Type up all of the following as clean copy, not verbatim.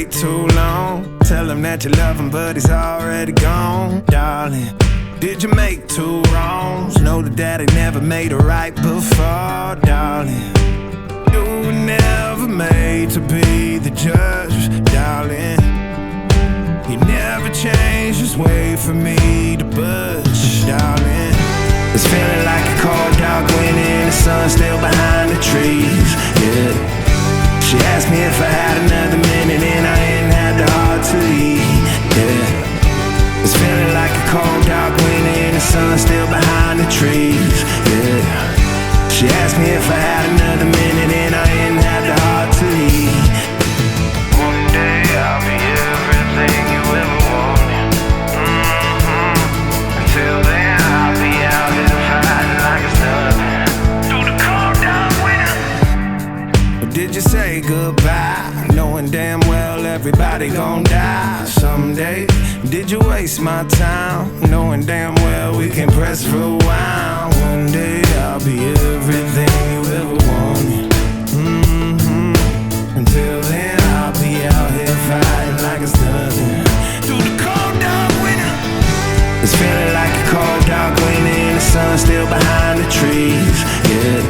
wait too long? Tell him that you love him, but he's already gone, darling. Did you make two wrongs? Know that daddy never made a right before, darling. You were never made to be the judge, darling. You never changed, just wait for me to budge, darling. It's feeling like a cold dark winter, the sun still behind the trees, yeah. She asked me if I had another minute and I ain't had the heart to eat, yeah. It's feeling like a cold dark winter, the sun still behind the trees, yeah. She asked me if I had another minute and I ain't had the heart to eat. One day I'll be everything you ever wanted. Until then I'll be out here fighting like it's nothing. Through the cold dark winter. Or did you say goodbye, knowing damn well everybody gon' die someday? Did you waste my time, knowing damn well we can press rewind? One day I'll be everything you ever wanted. Until then I'll be out here fighting like it's nothing. Through the cold dark winter. It's feeling like a cold dark winter and the sun still behind the trees, yeah.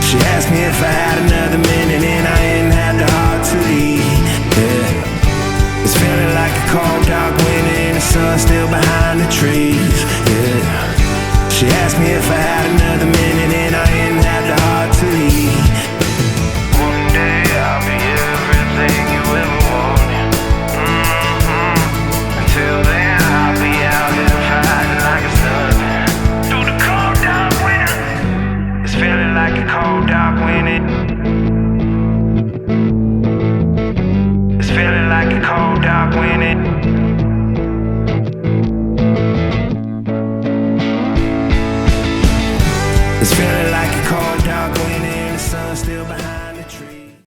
She asked me if I had another minute and I ain't had the heart to eat, yeah. It's feeling like a cold dark winter and the sun still behind the trees, yeah. She asked me if I had another minute and I ain't had the heart to eat. One day I'll be everything you ever wanted. Until then I'll be out here fighting like it's nothing. Through the cold dark winter. It's feeling like a cold dark winter. It's feeling like a cold dark winter. It's feeling like a cold